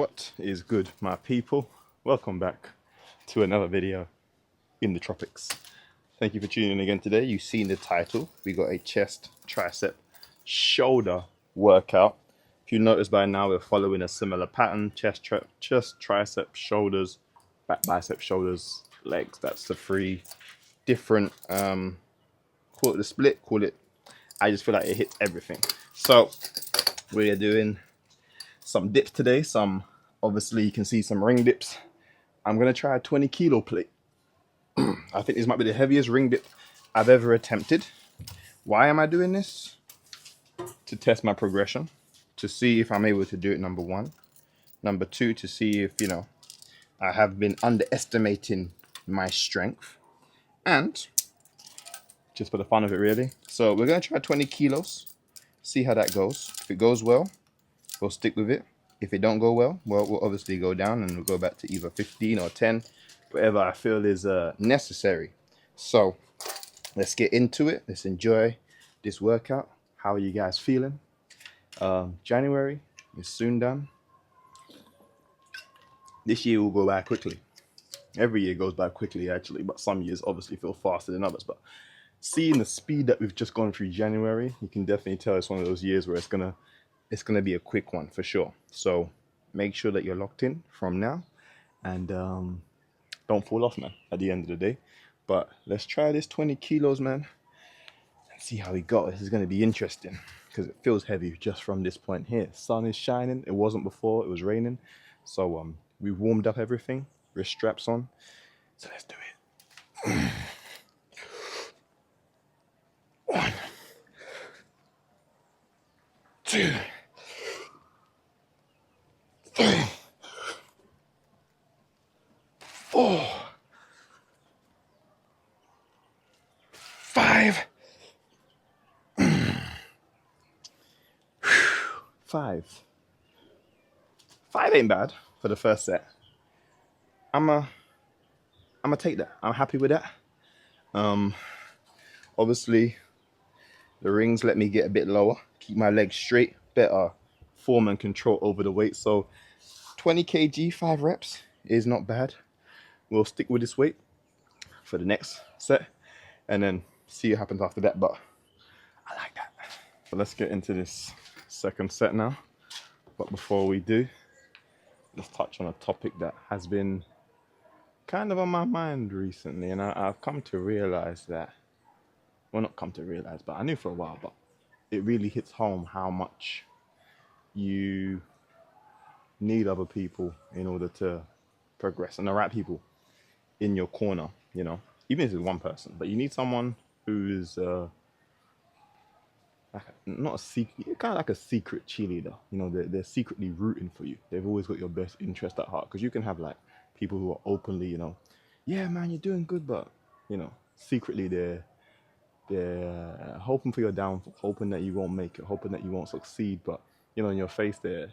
What is good, my people? Welcome back to another video in the tropics. Thank you for tuning in again today. You've seen the title. We got a chest, tricep, shoulder workout. If you notice by now, we're following a similar pattern: chest, tricep, shoulders, back, bicep, shoulders, legs. That's the three different. Call it the split. Call it. I just feel like it hits everything. So we're doing some dips today. Obviously you can see some ring dips. I'm gonna try a 20 kilo plate. I think this might be the heaviest ring dip I've ever attempted. Why am I doing this? To test my progression, to see if I'm able to do it, number one. Number two, to see if, I have been underestimating my strength. And just for the fun of it, really. So we're gonna try 20 kilos, see how that goes. If it goes well, we'll stick with it. If it don't go well, we'll obviously go down and we'll go back to either 15 or 10, whatever I feel is necessary. So let's get into it. Let's enjoy this workout. How are you guys feeling? January is soon done. This year will go by quickly. Every year goes by quickly, actually, but some years obviously feel faster than others. But seeing the speed that we've just gone through January, you can definitely tell it's one of those years where it's gonna be a quick one for sure. So make sure that you're locked in from now, and don't fall off, man, at the end of the day. But let's try this 20 kilos, man, and see how we go. This is going to be interesting because it feels heavy just from this point here. Sun is shining. It wasn't before. It was raining. So we warmed up everything, wrist straps on. So let's do it. 1, 2, 3, 4, 5. 5. 5 ain't bad for the first set. I'ma take that. I'm happy with that. Obviously the rings let me get a bit lower, keep my legs straight, better form and control over the weight. So 20 kg, 5 reps is not bad. We'll stick with this weight for the next set and then see what happens after that. But I like that. So let's get into this second set now. But before we do, let's touch on a topic that has been kind of on my mind recently, and I've come to realize that, well, not come to realize, but I knew for a while, but it really hits home how much you need other people in order to progress, and the right people in your corner, even if it's one person, but you need someone who is not a secret, kind of like a secret cheerleader. They're secretly rooting for you. They've always got your best interest at heart, because you can have like people who are openly, yeah, man, you're doing good, but secretly they're hoping for your downfall, hoping that you won't make it, hoping that you won't succeed. But in your face they're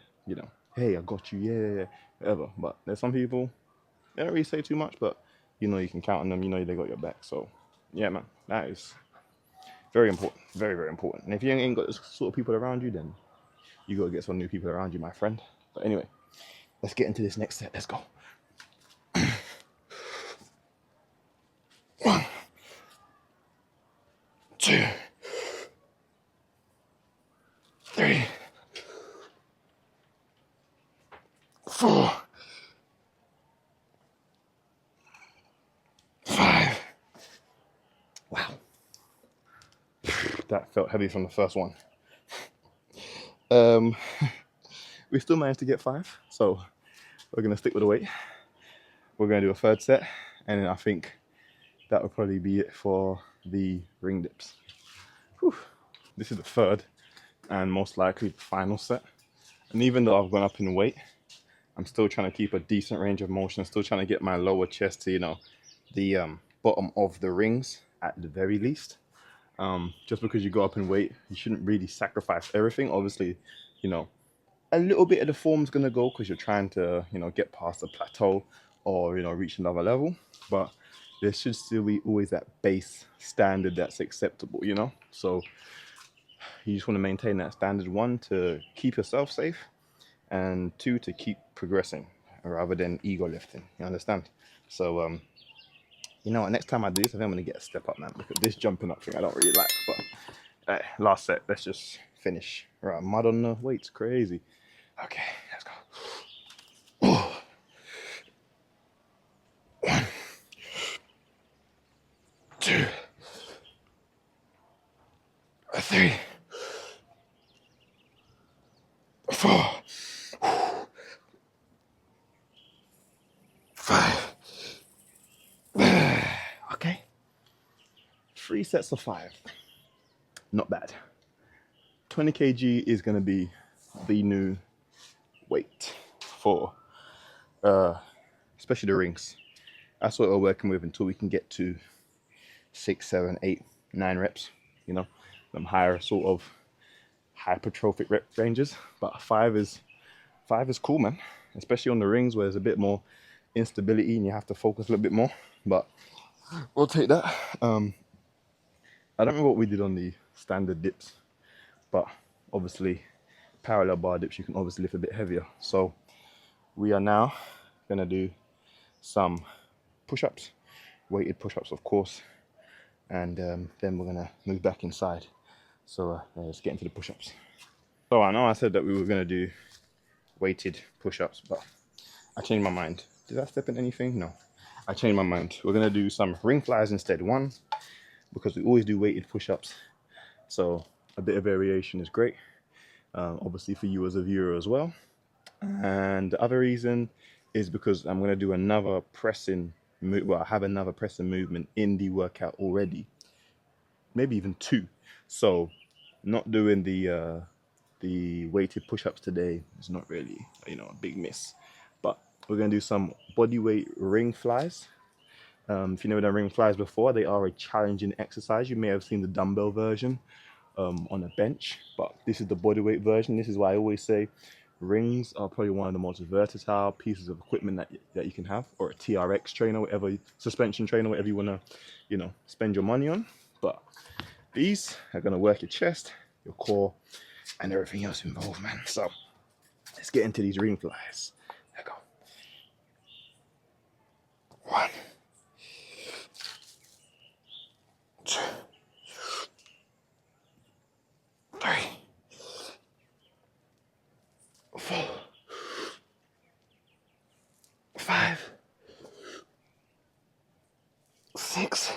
hey, I got you, yeah, whatever. But there's some people, they don't really say too much, but you can count on them. They got your back. So yeah, man, that is very important, very, very important. And if you ain't got this sort of people around you, then you got to get some new people around you, my friend. But anyway, let's get into this next set. Let's go. 1, 2, 3, 4, 5. Wow. That felt heavy from the first one. We still managed to get 5, so we're going to stick with the weight. We're going to do a third set, and then I think that will probably be it for the ring dips. Whew. This is the third and most likely the final set. And even though I've gone up in weight, I'm still trying to keep a decent range of motion. I'm still trying to get my lower chest to, the bottom of the rings at the very least. Just because you go up in weight, you shouldn't really sacrifice everything. Obviously, a little bit of the form's gonna go because you're trying to, get past the plateau or, reach another level. But there should still be always that base standard that's acceptable, So you just want to maintain that standard, one, to keep yourself safe, and 2 to keep progressing rather than ego lifting. You understand? So you know what, next time I do this, I think I'm gonna get a step up, man, because this jumping up thing I don't really like. But last set, let's just finish. Right, mud on the weights, crazy. Okay, let's go. 1, 2, 3, 4, 5. Okay, 3 sets of 5. Not bad. 20 kg is going to be the new weight for especially the rings. That's what we're working with until we can get to 6, 7, 8, 9 reps, you know, them higher sort of hypertrophic rep ranges. But 5 is cool, man, especially on the rings where there's a bit more instability and you have to focus a little bit more. But we'll take that. I don't remember what we did on the standard dips, but obviously parallel bar dips you can obviously lift a bit heavier. So we are now gonna do some push-ups, weighted push-ups of course, and then we're gonna move back inside. So let's get into the push-ups. So I know I said that we were gonna do weighted push-ups, but I changed my mind. Did I step in anything? No, I changed my mind. We're gonna do some ring flies instead. One, because we always do weighted push-ups, so a bit of variation is great, obviously for you as a viewer as well. And the other reason is because I'm going to do another pressing, well, I have another pressing movement in the workout already, maybe even 2. So not doing the weighted push-ups today is not really, you know, a big miss. But we're going to do some body weight ring flies. If you know the ring flies before, they are a challenging exercise. You may have seen the dumbbell version on a bench, but this is the bodyweight version. This is why I always say rings are probably one of the most versatile pieces of equipment that you can have, or a TRX trainer, whatever, suspension trainer, whatever you want to, you know, spend your money on. But these are going to work your chest, your core, and everything else involved, man. So let's get into these ring flies. There we go. 1, 2, 3, 4, 5, 6,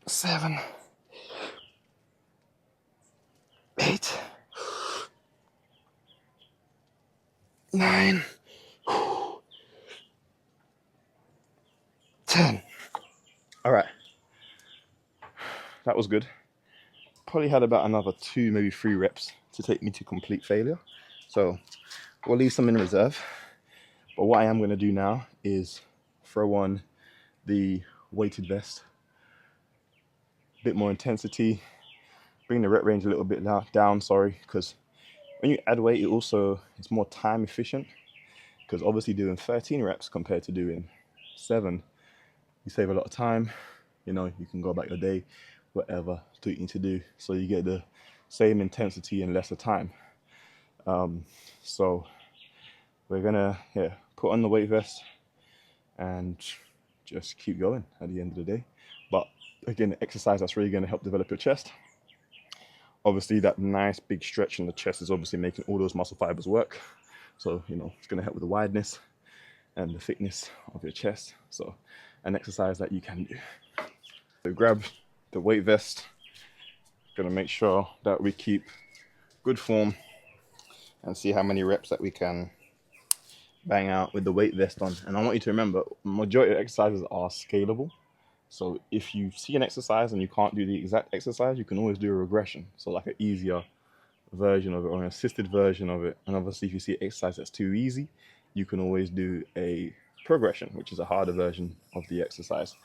7, 8, 9, 10. All right, that was good. Probably had about another 2, maybe 3 reps to take me to complete failure. So we'll leave some in reserve. But what I am going to do now is throw on the weighted vest, a bit more intensity, bring the rep range a little bit down, because when you add weight, it's more time efficient, because obviously doing 13 reps compared to doing 7, you save a lot of time. You know, you can go about your day, whatever do you need to do, so you get the same intensity in lesser time. So we're gonna put on the weight vest and just keep going at the end of the day. But again, the exercise that's really going to help develop your chest. Obviously that nice big stretch in the chest is obviously making all those muscle fibers work, so you know it's going to help with the wideness and the thickness of your chest. So an exercise that you can do. So grab the weight vest, going to make sure that we keep good form and see how many reps that we can bang out with the weight vest on. And I want you to remember, majority of exercises are scalable. So if you see an exercise and you can't do the exact exercise, you can always do a regression. So like an easier version of it or an assisted version of it. And obviously if you see an exercise that's too easy, you can always do a progression, which is a harder version of the exercise.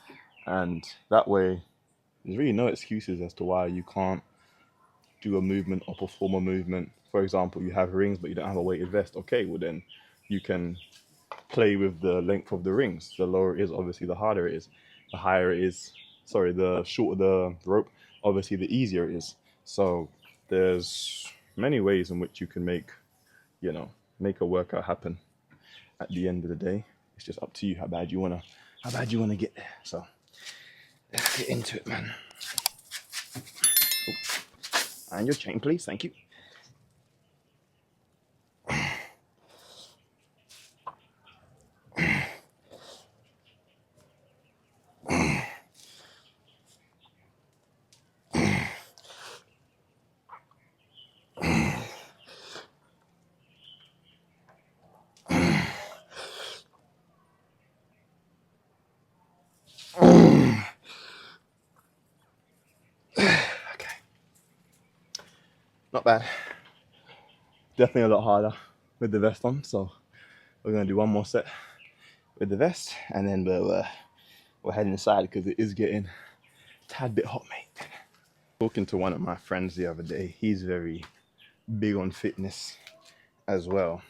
And that way, there's really no excuses as to why you can't do a movement or perform a movement. For example, you have rings, but you don't have a weighted vest. Okay, well then you can play with the length of the rings. The lower it is, obviously the harder it is. The higher it is, the shorter the rope, obviously the easier it is. So there's many ways in which you can make, make a workout happen. At the end of the day, it's just up to you how bad you wanna get there. So let's get into it, man. Oh, and your chain, please. Thank you. Okay. Not bad. Definitely a lot harder with the vest on. So we're gonna do one more set with the vest, and then we're heading inside because it is getting a tad bit hot, mate. Talking to one of my friends the other day. He's very big on fitness as well,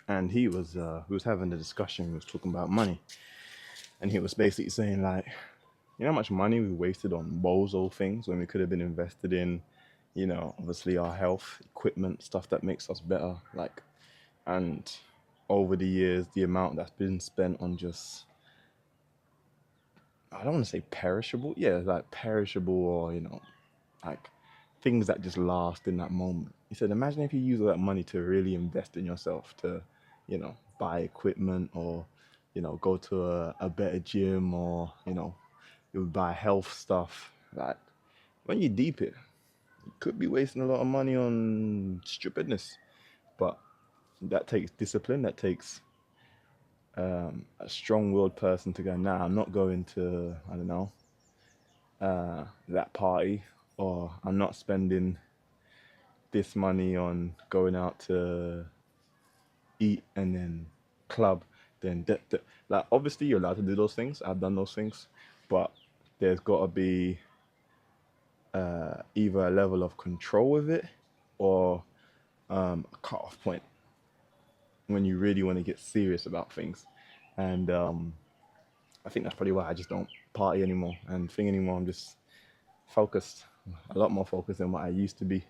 and he was having a discussion. He was talking about money, and he was basically saying, like, you know how much money we wasted on bozo things when we could have been invested in, obviously our health, equipment, stuff that makes us better. Like, and over the years, the amount that's been spent on just, I don't want to say perishable. Yeah, like perishable, or, like things that just last in that moment. He said, imagine if you use all that money to really invest in yourself, to, buy equipment, or, go to a better gym, or, you would buy health stuff. Like, when you deep it, you could be wasting a lot of money on stupidness. But that takes discipline. That takes a strong-willed person to go, nah, I'm not going to, I don't know, that party, or I'm not spending this money on going out to eat and then club, then like, obviously you're allowed to do those things. I've done those things, but there's got to be either a level of control with it, or a cut-off point when you really want to get serious about things. And I think that's probably why I just don't party anymore and thing anymore. I'm just focused, a lot more focused than what I used to be.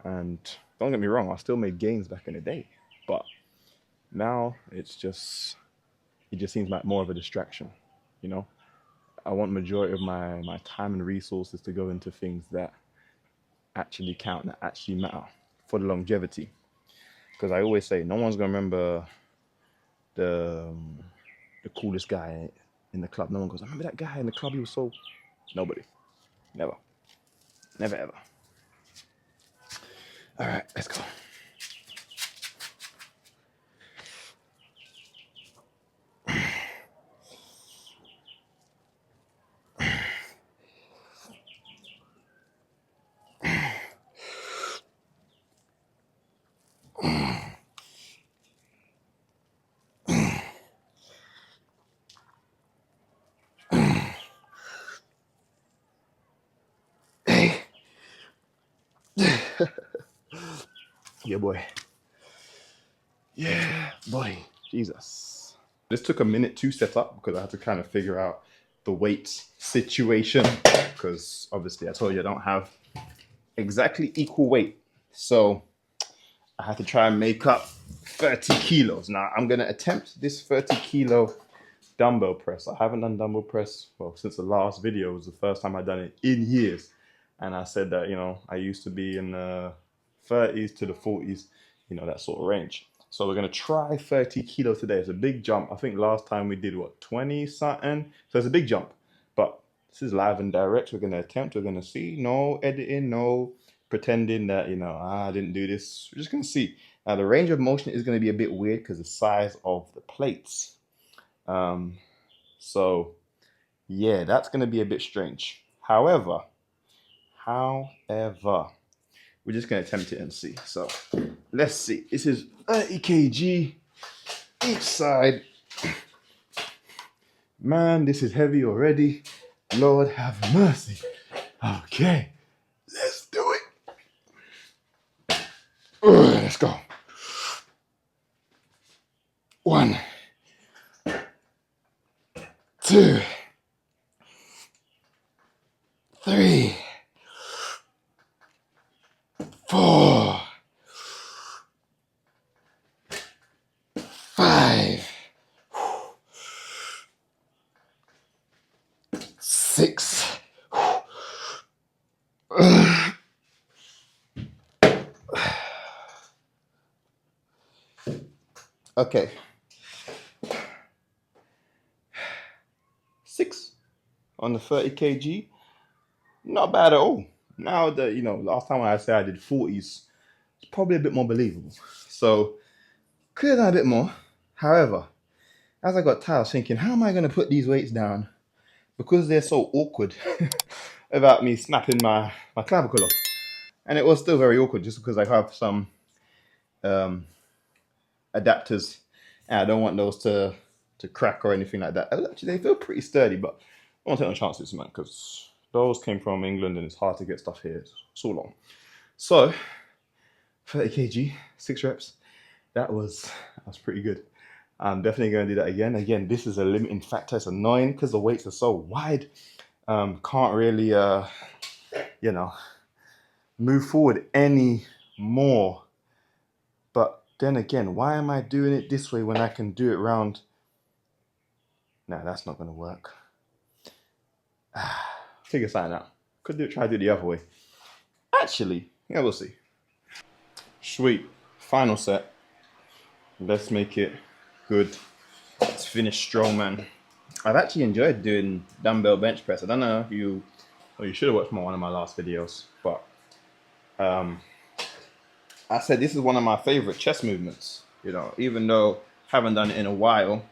And don't get me wrong, I still made gains back in the day, but now it just seems like more of a distraction. I want majority of my time and resources to go into things that actually count, that actually matter for the longevity. Because I always say, no one's gonna remember the coolest guy in the club. No one goes, I remember that guy in the club, he was so... Nobody. Never ever. All right, let's go. Yeah, boy. Yeah, boy. Jesus. This took a minute to set up because I had to kind of figure out the weights situation, because obviously I told you I don't have exactly equal weight. So I had to try and make up 30 kilos. Now I'm going to attempt this 30 kilo dumbbell press. I haven't done dumbbell press, well, since the last video. It was the first time I'd done it in years. And I said that, I used to be in the 30s to the 40s, that sort of range. So we're going to try 30 kilos today. It's a big jump. I think last time we did, 20 something? So it's a big jump. But this is live and direct. We're going to attempt. We're going to see. No editing, no pretending that, I didn't do this. We're just going to see. Now, the range of motion is going to be a bit weird because the size of the plates. So, yeah, that's going to be a bit strange. However, we're just going to attempt it and see. So let's see. This is 30 kg each side. Man, this is heavy already. Lord have mercy. Okay, let's do it. Let's go. 1, 2, 3, 4, Okay. 6 on the 30 kg. Not bad at all. Now that, last time I said I did 40s, it's probably a bit more believable. So, could have done a bit more. However, as I got tired, I was thinking, how am I going to put these weights down? Because they're so awkward about me snapping my clavicle off. And it was still very awkward just because I have some um, adapters and I don't want those to crack or anything like that. Actually, they feel pretty sturdy, but I won't take no chances, man, because those came from England and it's hard to get stuff here. It's so long. So, 30 kg, 6 reps. That was pretty good. I'm definitely going to do that again. Again, this is a limiting factor. It's annoying because the weights are so wide. Can't really, move forward any more. But then again, why am I doing it this way when I can do it round? Nah, that's not going to work. Figure something out. Could try to do it the other way. Actually, yeah, we'll see. Sweet. Final set. Let's make it good. Let's finish strong, man. I've actually enjoyed doing dumbbell bench press. I don't know if you should have watched one of my last videos, but I said this is one of my favorite chest movements. Even though I haven't done it in a while,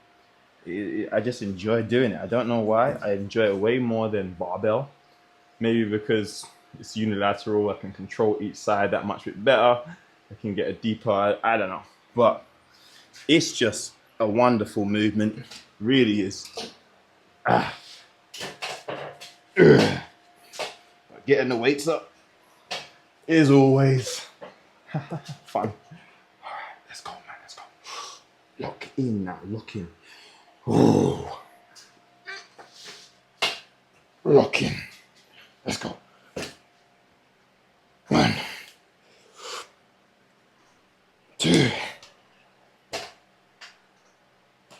I just enjoy doing it. I don't know why. I enjoy it way more than barbell. Maybe because it's unilateral. I can control each side that much bit better. I can get a deeper, I don't know. But it's just a wonderful movement. Really is. Getting the weights up is always fun. All right, let's go, man. Let's go. Lock in now. Lock in. Ooh. Lock in. Let's go. 1, 2,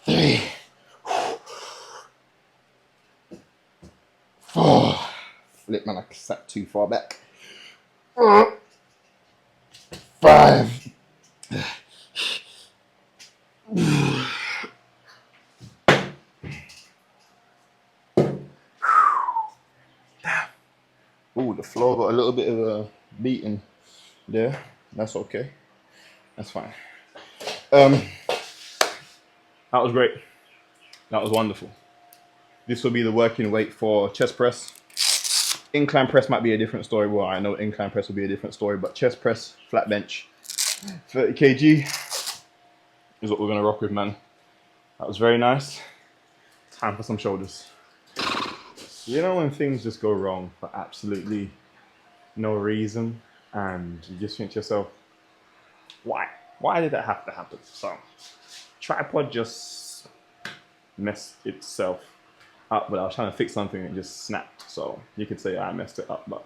3, 4. Flip, man, I sat too far back. 5. Ooh, the floor got a little bit of a beating there. That's okay. That's fine. That was great. That was wonderful. This will be the working weight for chest press. Incline press might be a different story. Well, I know incline press will be a different story, but chest press, flat bench, 30 kg is what we're gonna rock with, man. That was very nice. Time for some shoulders. You know when things just go wrong for absolutely no reason, and you just think to yourself, why? Why did that have to happen? So, tripod just messed itself up, but I was trying to fix something and it just snapped. So you could say I messed it up, but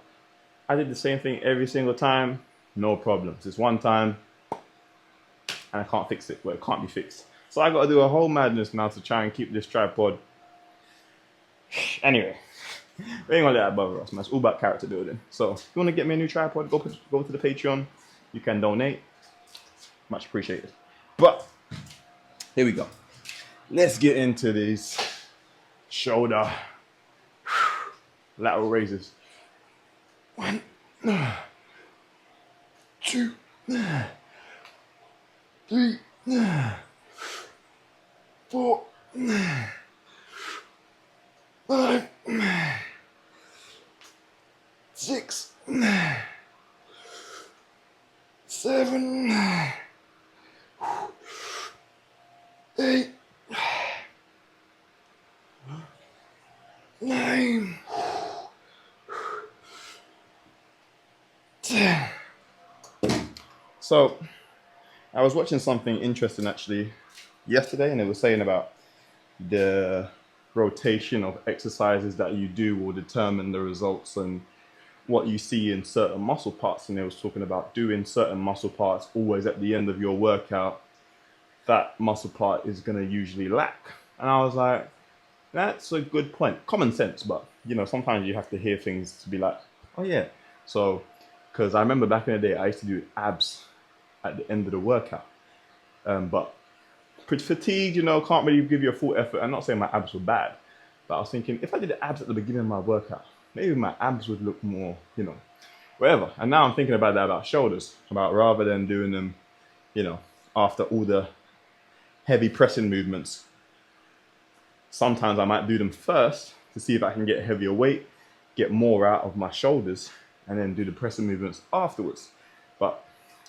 I did the same thing every single time, no problems. It's one time and I can't fix it. Well, it can't be fixed. So I got to do a whole madness now to try and keep this tripod. Anyway, we ain't gonna let that bother us, man. It's all about character building. So if you want to get me a new tripod, go to the Patreon. You can donate. Much appreciated. But here we go. Let's get into these shoulder lateral raises. 1, 2, 3, 4, 5, 6, 7, 8, 9, 10. So I was watching something interesting actually yesterday, and it was saying about the rotation of exercises that you do will determine the results and what you see in certain muscle parts. And they was talking about doing certain muscle parts always at the end of your workout. That muscle part is going to usually lack. And I was like, that's a good point. Common sense, but sometimes you have to hear things to be like, oh yeah. So, because I remember back in the day, I used to do abs at the end of the workout. But pretty fatigued, you know, can't really give you a full effort. I'm not saying my abs were bad, but I was thinking if I did the abs at the beginning of my workout, maybe my abs would look more, you know, whatever. And now I'm thinking about that about shoulders, about rather than doing them, you know, after all the heavy pressing movements. Sometimes I might do them first to see if I can get a heavier weight, get more out of my shoulders, and then do the pressing movements afterwards. But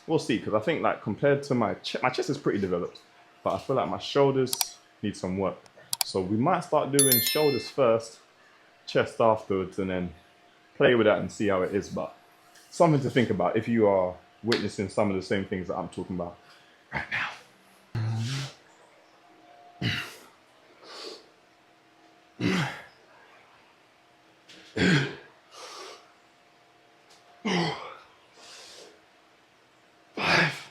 we'll see, because I think like compared to my chest is pretty developed, but I feel like my shoulders need some work. So we might start doing shoulders first, chest afterwards, and then play with that and see how it is. But something to think about if you are witnessing some of the same things that I'm talking about right now. 5,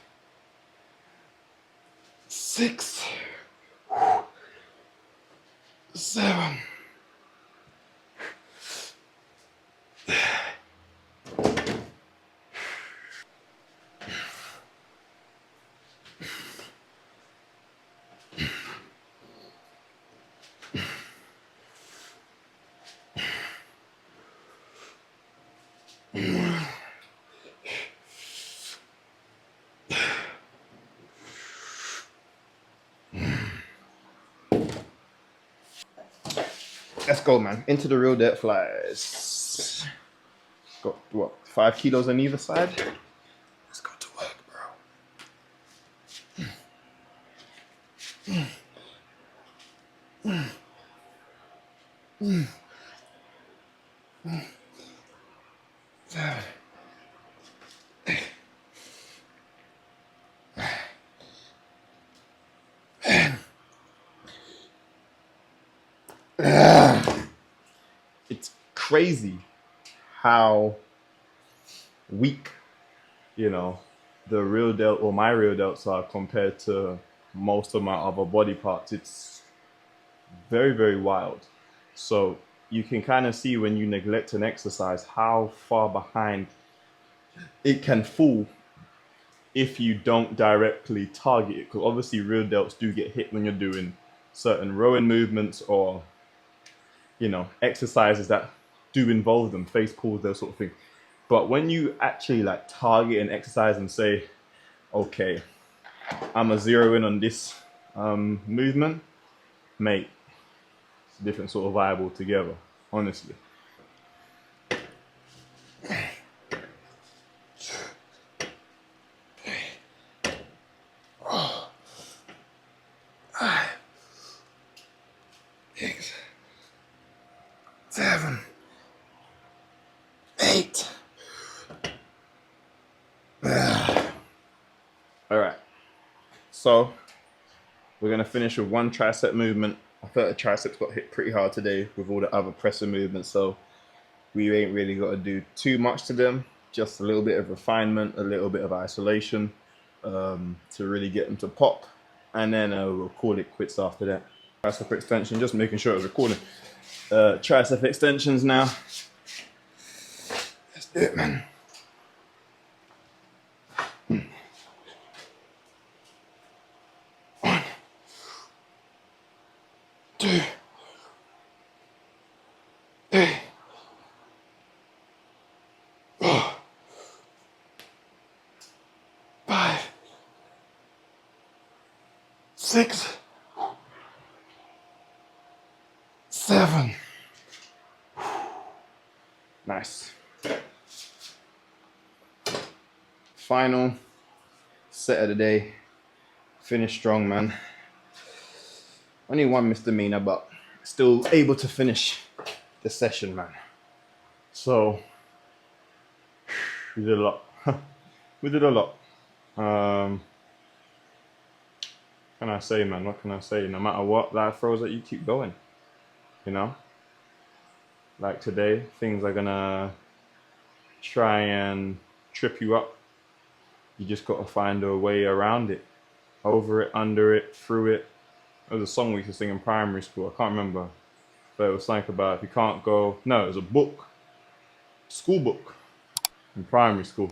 6, 7. Let's go, man. Into the real dead flies. Got what, 5 kilos on either side? Let's go to work, bro. 7. It's crazy how weak, you know, the real delt or my real delts are compared to most of my other body parts. It's very, very wild. So you can kind of see when you neglect an exercise how far behind it can fall if you don't directly target it. Because obviously real delts do get hit when you're doing certain rowing movements or, you know, exercises that do involve them, face pulls, those sort of thing. But when you actually like target an exercise and say, okay, I'm a zero in on this movement, mate, it's a different sort of vibe altogether, honestly. Six, 7, 8. All right, so we're gonna finish with one tricep movement. I felt the triceps got hit pretty hard today with all the other pressing movements, so we ain't really got to do too much to them. Just a little bit of refinement, a little bit of isolation to really get them to pop, and then we'll call it quits after that. Tricep extension, just making sure it's recording. Tricep extensions now. Let's do it, man. 1, 2, 3, 4, 5, 6, 7. Nice. Final set of the day. Finish strong, man. Only one misdemeanor, but still able to finish the session, man. So we did a lot. We did a lot. Can I say, man? What can I say? No matter what life throws at you, keep going. You know, like today, things are gonna try and trip you up. You just gotta find a way around it, over it, under it, through it. There was a song we used to sing in primary school. I can't remember, but it was something about if you can't go. No, it was a book, school book, in primary school.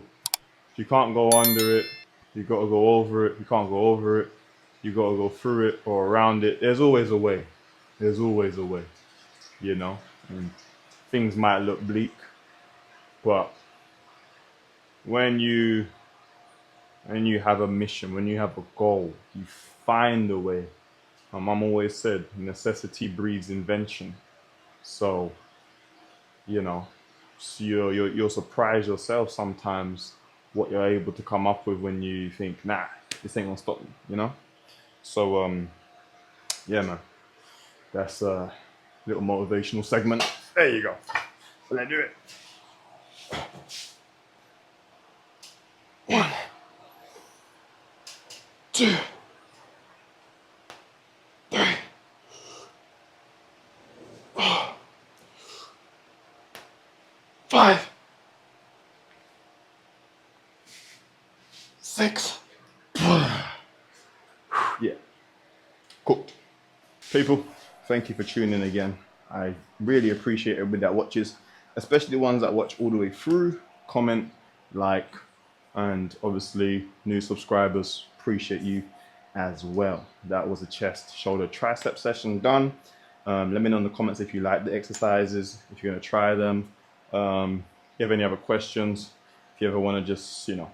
If you can't go under it, you gotta go over it. If you can't go over it, you gotta go through it or around it. There's always a way. There's always a way, you know. And things might look bleak, but when you have a mission, when you have a goal, you find a way. My mom always said, necessity breeds invention. So, you know, so you'll surprise yourself sometimes what you're able to come up with when you think, nah, this ain't gonna stop me, you know? So, yeah, man, that's a little motivational segment. There you go. Let's do it. 1, 2, 3, 4, 5, 6. Yeah, cool. People, thank you for tuning in again. I really appreciate everybody that watches, especially the ones that watch all the way through, comment, like, and obviously new subscribers, appreciate you as well. That was a chest, shoulder, tricep session done. Let me know in the comments if you like the exercises, if you're gonna try them. If you have any other questions, if you ever wanna just, you know,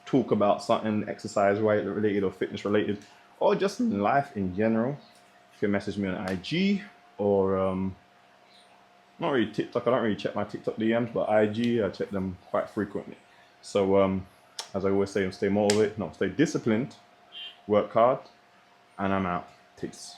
talk about something exercise related or fitness related, or just in life in general, you can message me on IG or not really TikTok. I don't really check my TikTok DMs, but IG, I check them quite frequently. So as I always say, stay motivated, no, stay disciplined, work hard, and I'm out. Peace.